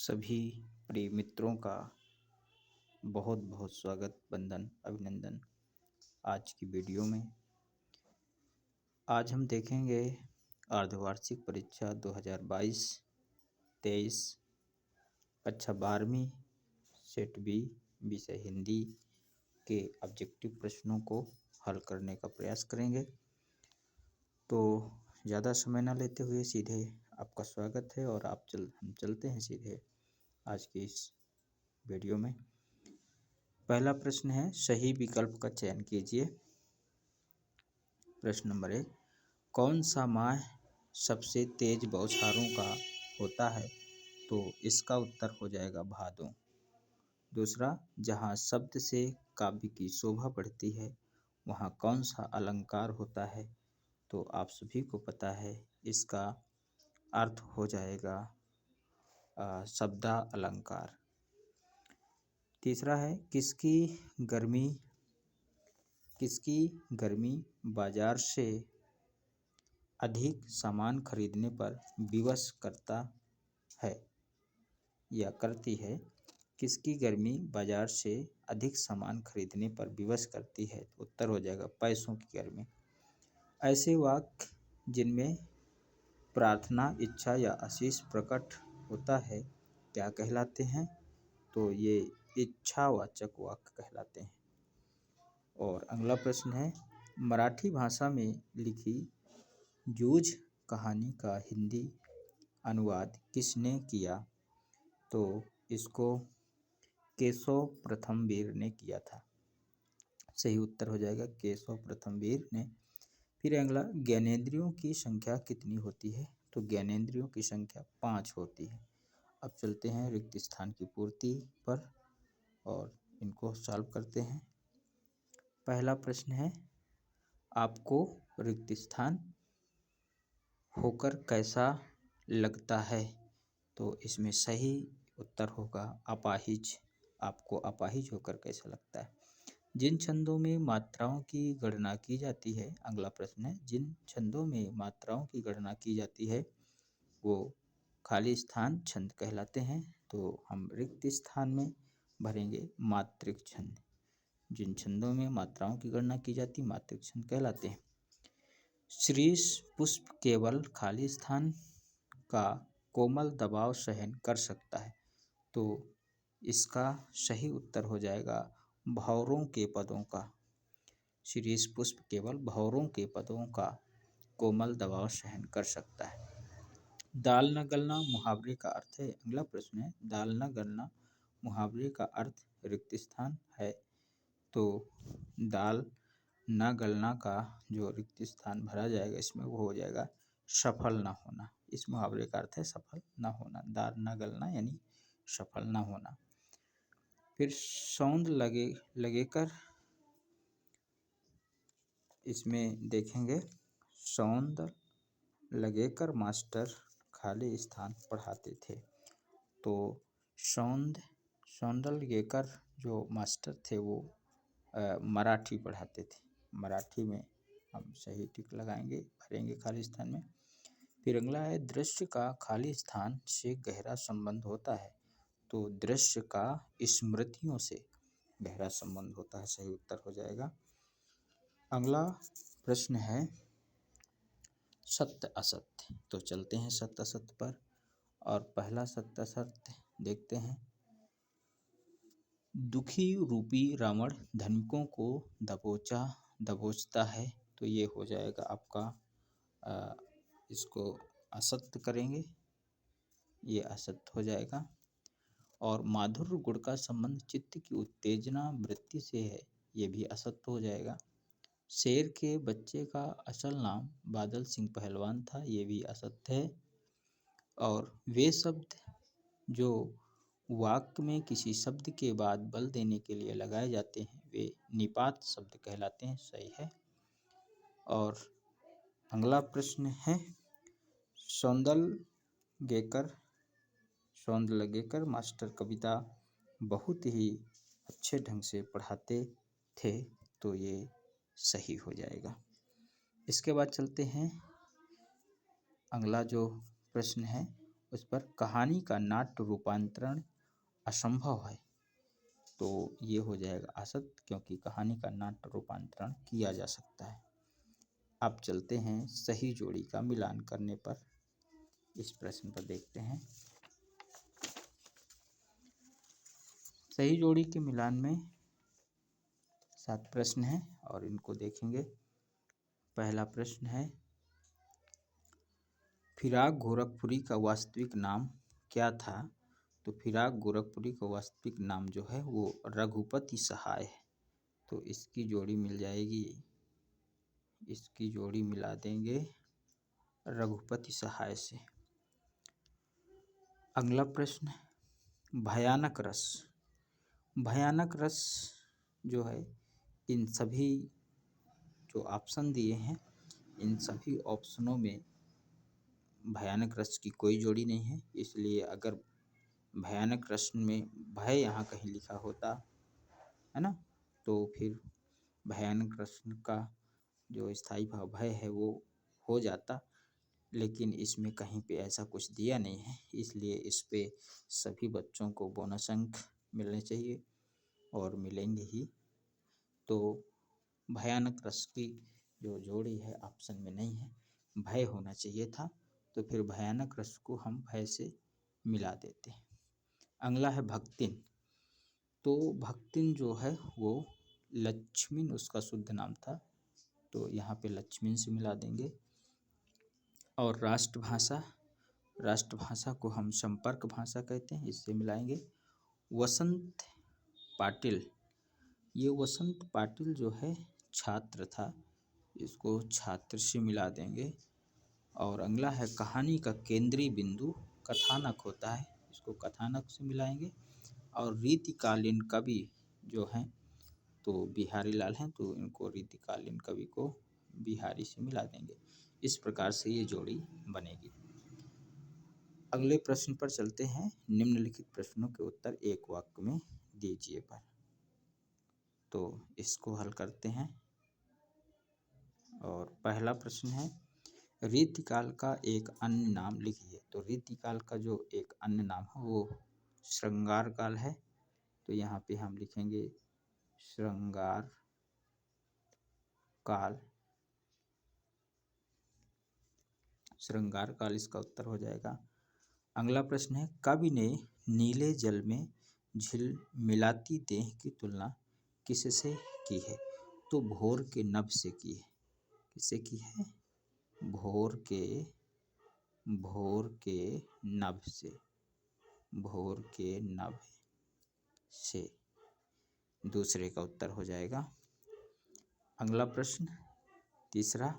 सभी प्रिय मित्रों का बहुत बहुत स्वागत, वंदन, अभिनंदन। आज की वीडियो में आज हम देखेंगे अर्धवार्षिक परीक्षा 2022-23 कक्षा 12वीं सेट बी विषय हिंदी के ऑब्जेक्टिव प्रश्नों को हल करने का प्रयास करेंगे। तो ज़्यादा समय न लेते हुए सीधे आपका स्वागत है और हम चलते हैं सीधे आज की इस वीडियो में। पहला प्रश्न है, सही विकल्प का चयन कीजिए। प्रश्न नंबर 1, कौन सा माह सबसे तेज बौछारों का होता है? तो इसका उत्तर हो जाएगा भादों। दूसरा, जहाँ शब्द से काव्य की शोभा बढ़ती है वहाँ कौन सा अलंकार होता है? तो आप सभी को पता है इसका अर्थ हो जाएगा शब्दा अलंकार। तीसरा है, किसकी गर्मी बाजार से अधिक सामान खरीदने पर विवश करता है या करती है? किसकी गर्मी बाजार से अधिक सामान खरीदने पर विवश करती है? उत्तर हो जाएगा पैसों की गर्मी। ऐसे वाक्य जिनमें प्रार्थना, इच्छा या आशीष प्रकट होता है क्या कहलाते हैं? तो ये इच्छावाचक वाक्य कहलाते हैं। और अगला प्रश्न है, मराठी भाषा में लिखी जूझ कहानी का हिंदी अनुवाद किसने किया? तो इसको केशव प्रथमवीर ने किया था। सही उत्तर हो जाएगा केशव प्रथमवीर ने। फिर अगला, ज्ञानेंद्रियों की संख्या कितनी होती है? तो ज्ञानेंद्रियों की संख्या 5 होती है। अब चलते हैं रिक्त स्थान की पूर्ति पर और इनको सॉल्व करते हैं। पहला प्रश्न है, आपको रिक्त स्थान होकर कैसा लगता है? तो इसमें सही उत्तर होगा अपाहिज। आपको अपाहिज होकर कैसा लगता है? जिन छंदों में मात्राओं की गणना की जाती है, अगला प्रश्न है, जिन छंदों में मात्राओं की गणना की जाती है वो खाली स्थान छंद कहलाते हैं। तो हम रिक्त स्थान में भरेंगे मात्रिक छंद। जिन छंदों में मात्राओं की गणना की जाती मात्रिक छंद कहलाते हैं। शीर्ष पुष्प केवल खाली स्थान का कोमल दबाव सहन कर सकता है। तो इसका सही उत्तर हो जाएगा भंवरों के पदों का। शीर्ष पुष्प केवल भंवरों के पदों का कोमल दबाव सहन कर सकता है। दाल न गलना मुहावरे का अर्थ है। अगला प्रश्न है, दाल न गलना मुहावरे का अर्थ रिक्त स्थान है। तो दाल न गलना का जो रिक्त स्थान भरा जाएगा इसमें वो हो जाएगा सफल न होना। इस मुहावरे का अर्थ है सफल न होना। दाल न गलना यानी सफल न होना। फिर सौंद लगेकर, इसमें देखेंगे सौंद लगेकर मास्टर खाली स्थान पढ़ाते थे। तो सौंद लगेकर जो मास्टर थे वो मराठी पढ़ाते थे। मराठी में हम सही टिक लगाएंगे, भरेंगे खाली स्थान में। फिर अगला है, दृश्य का खाली स्थान से गहरा संबंध होता है। तो दृश्य का स्मृतियों से गहरा संबंध होता है। सही उत्तर हो जाएगा। अगला प्रश्न है सत्य असत्य। तो चलते हैं सत्य असत्य पर और पहला सत्य असत्य देखते हैं। दुखी रूपी रावण धनिकों को दबोचता है। तो ये हो जाएगा आपका इसको असत्य करेंगे, ये असत्य हो जाएगा। और माधुर्य गुण का संबंध चित्त की उत्तेजना वृत्ति से है, ये भी असत्य हो जाएगा। शेर के बच्चे का असल नाम बादल सिंह पहलवान था, ये भी असत्य है। और वे शब्द जो वाक्य में किसी शब्द के बाद बल देने के लिए लगाए जाते हैं वे निपात शब्द कहलाते हैं, सही है। और अगला प्रश्न है, सौंदलगेकर मास्टर कविता बहुत ही अच्छे ढंग से पढ़ाते थे। तो ये सही हो जाएगा। इसके बाद चलते हैं अगला जो प्रश्न है, उस पर कहानी का नाट्य रूपांतरण असंभव है। तो ये हो जाएगा असत, क्योंकि कहानी का नाट्य रूपांतरण किया जा सकता है। अब चलते हैं सही जोड़ी का मिलान करने पर। इस प्रश्न पर देखते हैं। सही जोड़ी के मिलान में 7 प्रश्न हैं और इनको देखेंगे। पहला प्रश्न है, फिराक गोरखपुरी का वास्तविक नाम क्या था? तो फिराक गोरखपुरी का वास्तविक नाम जो है वो रघुपति सहाय है। तो इसकी जोड़ी मिल जाएगी, इसकी जोड़ी मिला देंगे रघुपति सहाय से। अगला प्रश्न, भयानक रस। भयानक रस जो है, इन सभी जो ऑप्शन दिए हैं, इन सभी ऑप्शनों में भयानक रस की कोई जोड़ी नहीं है। इसलिए अगर भयानक रस में भय यहाँ कहीं लिखा होता है ना, तो फिर भयानक रस का जो स्थायी भाव भय है वो हो जाता, लेकिन इसमें कहीं पे ऐसा कुछ दिया नहीं है। इसलिए इस पे सभी बच्चों को बोनस अंक मिलने चाहिए और मिलेंगे ही। तो भयानक रस की जो जोड़ी है ऑप्शन में नहीं है, भय होना चाहिए था, तो फिर भयानक रस को हम भय से मिला देते हैं। अगला है भक्तिन। तो भक्तिन जो है वो लक्ष्मीन उसका शुद्ध नाम था, तो यहाँ पे लक्ष्मीन से मिला देंगे। और राष्ट्रभाषा, राष्ट्रभाषा को हम संपर्क भाषा कहते हैं, इससे मिलाएंगे। वसंत पाटिल, ये वसंत पाटिल जो है छात्र था, इसको छात्र से मिला देंगे। और अगला है कहानी का केंद्रीय बिंदु कथानक होता है, इसको कथानक से मिलाएंगे। और रीतिकालीन कवि जो हैं तो बिहारी लाल हैं, तो इनको रीतिकालीन कवि को बिहारी से मिला देंगे। इस प्रकार से ये जोड़ी बनेगी। अगले प्रश्न पर चलते हैं। निम्नलिखित प्रश्नों के उत्तर एक वाक्य में दीजिए पर। तो इसको हल करते हैं। और पहला प्रश्न है, रीतिकाल का एक अन्य नाम लिखिए। तो रीतिकाल का जो एक अन्य नाम है वो श्रृंगार काल है, तो यहाँ पे हम लिखेंगे श्रृंगार काल। श्रृंगार काल इसका उत्तर हो जाएगा। अगला प्रश्न है, कवि ने नीले जल में झिलमिलाती देह की तुलना किससे की है? तो भोर के नभ से की है। किससे की है? भोर के नभ से, भोर के नभ से दूसरे का उत्तर हो जाएगा। अगला प्रश्न तीसरा,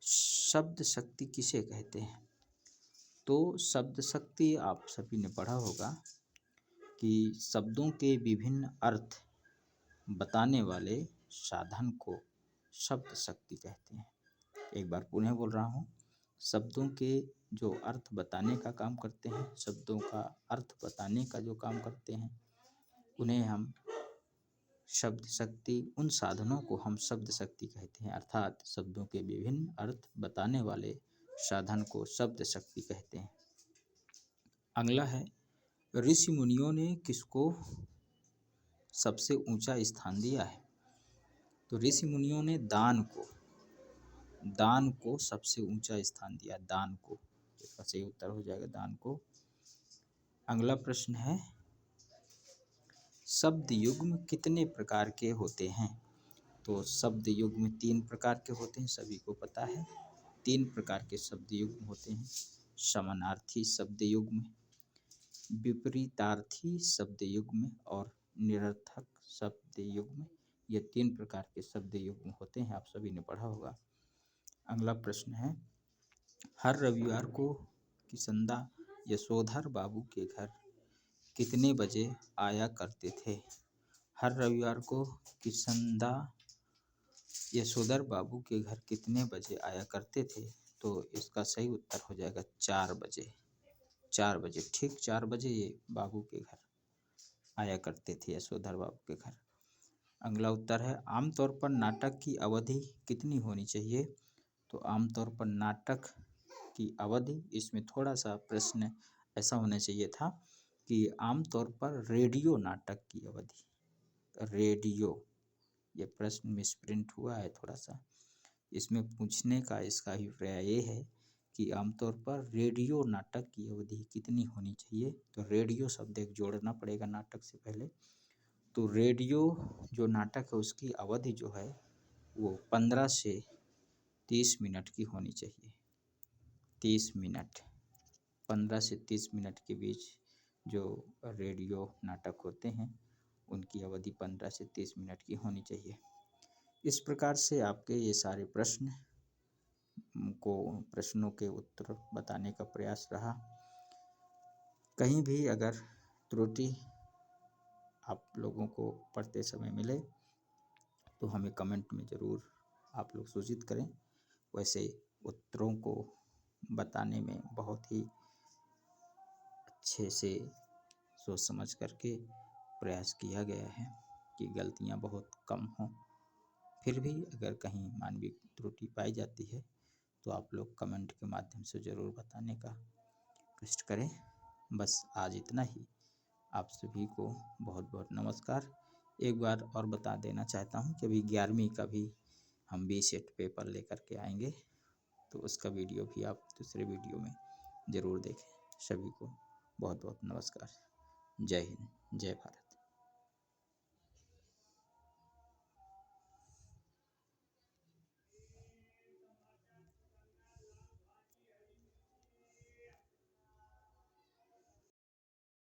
शब्द शक्ति किसे कहते हैं? तो शब्द शक्ति आप सभी ने पढ़ा होगा कि शब्दों के विभिन्न अर्थ बताने वाले साधन को शब्द शक्ति कहते हैं। एक बार पुनः बोल रहा हूँ, शब्दों के जो अर्थ बताने का काम करते हैं, शब्दों का अर्थ बताने का जो काम करते हैं, उन्हें हम शब्द शक्ति, उन साधनों को हम शब्द शक्ति कहते हैं। अर्थात शब्दों के विभिन्न अर्थ बताने वाले साधन को शब्द शक्ति कहते हैं। अगला है, ऋषि मुनियों ने किसको सबसे ऊंचा स्थान दिया है? तो ऋषि मुनियों ने दान को सबसे ऊंचा स्थान दिया, दान को। इसका सही उत्तर हो जाएगा दान को। अगला प्रश्न है, शब्द युग्म कितने प्रकार के होते हैं? तो शब्द युग्म 3 प्रकार के होते हैं, सभी को पता है। 3 प्रकार के शब्द युग्म होते हैं, समानार्थी शब्द युग्म, विपरीतार्थी शब्द युग्म और निरर्थक शब्द युग्म। ये 3 प्रकार के शब्द युग्म होते हैं, आप सभी ने पढ़ा होगा। अगला प्रश्न है, हर रविवार को किशनदा यशोधर बाबू के घर कितने बजे आया करते थे? हर रविवार को किशनदा यशोधर बाबू के घर कितने बजे आया करते थे? तो इसका सही उत्तर हो जाएगा 4 बजे। 4 बजे, ठीक 4 बजे ये बाबू के घर आया करते थे, यशोधर बाबू के घर। अगला उत्तर है, आमतौर पर नाटक की अवधि कितनी होनी चाहिए? तो आमतौर पर नाटक की अवधि, इसमें थोड़ा सा प्रश्न ऐसा होना चाहिए था कि आमतौर पर रेडियो नाटक की अवधि, रेडियो, ये प्रश्न मिसप्रिंट हुआ है थोड़ा सा। इसमें पूछने का इसका अभिप्राय ये है कि आमतौर पर रेडियो नाटक की अवधि कितनी होनी चाहिए। तो रेडियो शब्द एक जोड़ना पड़ेगा नाटक से पहले। तो रेडियो जो नाटक है उसकी अवधि जो है वो 15 से 30 मिनट की होनी चाहिए। 30 मिनट, 15 से 30 मिनट के बीच जो रेडियो नाटक होते हैं उनकी अवधि 15 से 30 मिनट की होनी चाहिए। इस प्रकार से आपके ये सारे प्रश्नों के उत्तर बताने का प्रयास रहा। कहीं भी अगर त्रुटि आप लोगों को पढ़ते समय मिले तो हमें कमेंट में ज़रूर आप लोग सूचित करें। वैसे उत्तरों को बताने में बहुत ही अच्छे से सोच समझ करके प्रयास किया गया है कि गलतियां बहुत कम हों। फिर भी अगर कहीं मानवीय त्रुटि पाई जाती है तो आप लोग कमेंट के माध्यम से ज़रूर बताने का कष्ट करें। बस आज इतना ही। आप सभी को बहुत बहुत नमस्कार। एक बार और बता देना चाहता हूँ कि अभी 11वीं का भी हम B.Set पेपर लेकर के आएंगे, तो उसका वीडियो भी आप दूसरे वीडियो में ज़रूर देखें। सभी को बहुत बहुत नमस्कार। जय हिंद, जय भारत।